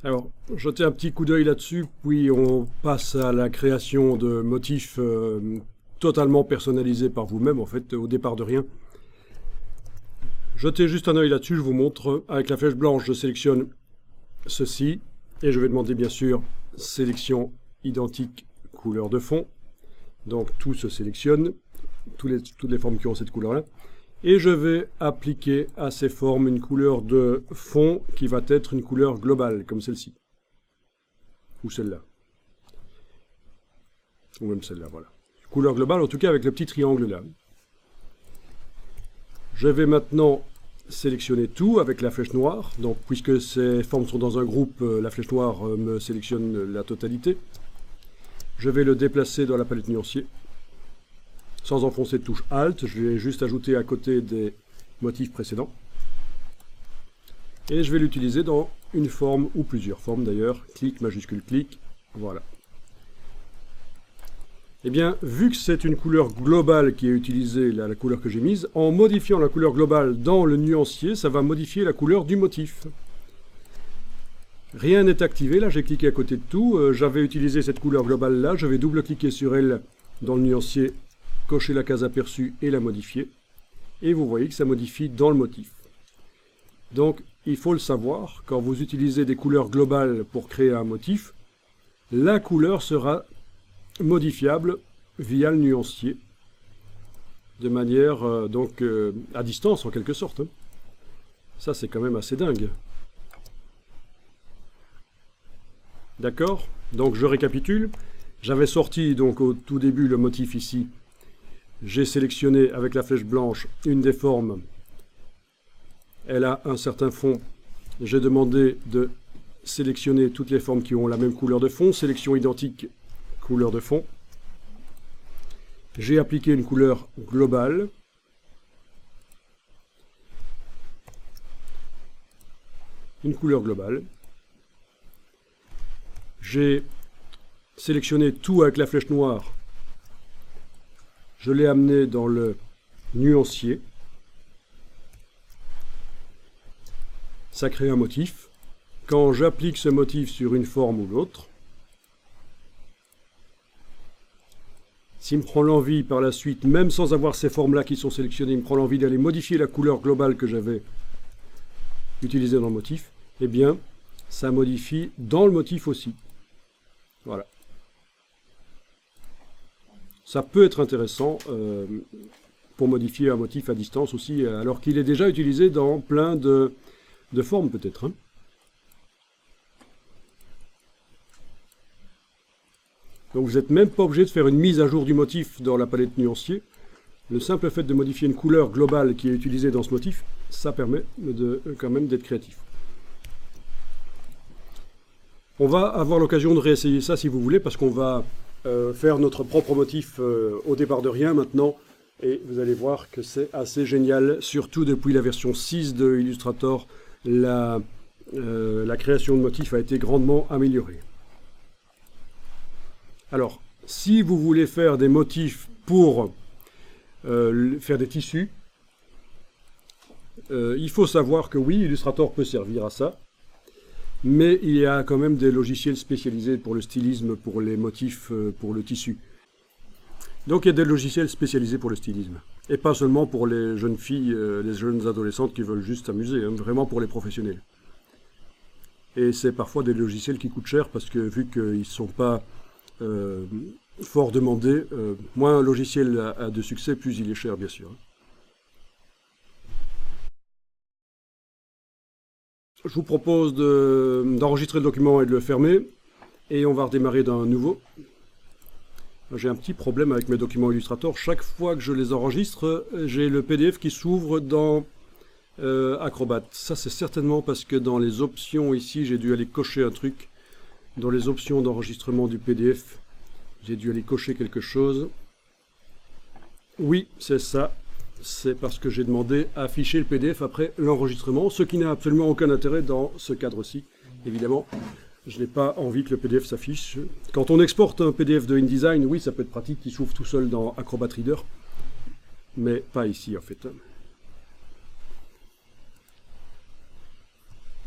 Alors, jetez un petit coup d'œil là-dessus, puis on passe à la création de motifs totalement personnalisés par vous-même, en fait, au départ de rien. Jetez juste un œil là-dessus, je vous montre. Avec la flèche blanche, je sélectionne ceci, et je vais demander bien sûr sélection identique couleur de fond. Donc tout se sélectionne, toutes les formes qui ont cette couleur-là. Et je vais appliquer à ces formes une couleur de fond qui va être une couleur globale, comme celle-ci. Ou celle-là. Ou même celle-là, voilà. Couleur globale, en tout cas avec le petit triangle là. Je vais maintenant sélectionner tout avec la flèche noire. Donc puisque ces formes sont dans un groupe, la flèche noire me sélectionne la totalité. Je vais le déplacer dans la palette nuancier. Sans enfoncer de touche Alt, je vais juste ajouter à côté des motifs précédents. Et je vais l'utiliser dans une forme, ou plusieurs formes d'ailleurs. Clic, majuscule, clic, voilà. Eh bien, vu que c'est une couleur globale qui est utilisée, là, la couleur que j'ai mise, en modifiant la couleur globale dans le nuancier, ça va modifier la couleur du motif. Rien n'est activé, là j'ai cliqué à côté de tout, j'avais utilisé cette couleur globale là, je vais double-cliquer sur elle dans le nuancier, cocher la case aperçue et la modifier. Et vous voyez que ça modifie dans le motif. Donc il faut le savoir, quand vous utilisez des couleurs globales pour créer un motif, la couleur sera modifiable via le nuancier, de manière à distance en quelque sorte. Ça c'est quand même assez dingue. D'accord? Donc je récapitule. J'avais sorti donc au tout début le motif ici. J'ai sélectionné avec la flèche blanche une des formes. Elle a un certain fond. J'ai demandé de sélectionner toutes les formes qui ont la même couleur de fond. Sélection identique, couleur de fond. J'ai appliqué une couleur globale. Une couleur globale. J'ai sélectionné tout avec la flèche noire. Je l'ai amené dans le nuancier. Ça crée un motif. Quand j'applique ce motif sur une forme ou l'autre, s'il me prend l'envie par la suite, même sans avoir ces formes-là qui sont sélectionnées, il me prend l'envie d'aller modifier la couleur globale que j'avais utilisée dans le motif, eh bien, ça modifie dans le motif aussi. Voilà. Ça peut être intéressant pour modifier un motif à distance aussi, alors qu'il est déjà utilisé dans plein de formes peut-être. Hein. Donc vous n'êtes même pas obligé de faire une mise à jour du motif dans la palette nuancier. Le simple fait de modifier une couleur globale qui est utilisée dans ce motif, ça permet quand même d'être créatif. On va avoir l'occasion de réessayer ça si vous voulez, parce qu'on va faire notre propre motif au départ de rien maintenant, et vous allez voir que c'est assez génial, surtout depuis la version 6 de Illustrator, la création de motifs a été grandement améliorée. Alors, si vous voulez faire des motifs pour faire des tissus, il faut savoir que oui, Illustrator peut servir à ça, mais il y a quand même des logiciels spécialisés pour le stylisme, pour les motifs, pour le tissu. Donc il y a des logiciels spécialisés pour le stylisme. Et pas seulement pour les jeunes filles, les jeunes adolescentes qui veulent juste s'amuser, hein, vraiment pour les professionnels. Et c'est parfois des logiciels qui coûtent cher parce que vu qu'ils ne sont pas fort demandés, moins un logiciel a de succès, plus il est cher bien sûr. Je vous propose d'enregistrer le document et de le fermer, et on va redémarrer d'un nouveau. J'ai un petit problème avec mes documents Illustrator. Chaque fois que je les enregistre, j'ai le PDF qui s'ouvre dans Acrobat. Ça, c'est certainement parce que dans les options ici, j'ai dû aller cocher un truc. Dans les options d'enregistrement du PDF, j'ai dû aller cocher quelque chose. Oui, c'est ça. C'est parce que j'ai demandé à afficher le PDF après l'enregistrement, ce qui n'a absolument aucun intérêt dans ce cadre-ci. Évidemment, je n'ai pas envie que le PDF s'affiche. Quand on exporte un PDF de InDesign, oui, ça peut être pratique, qu'il s'ouvre tout seul dans Acrobat Reader, mais pas ici en fait.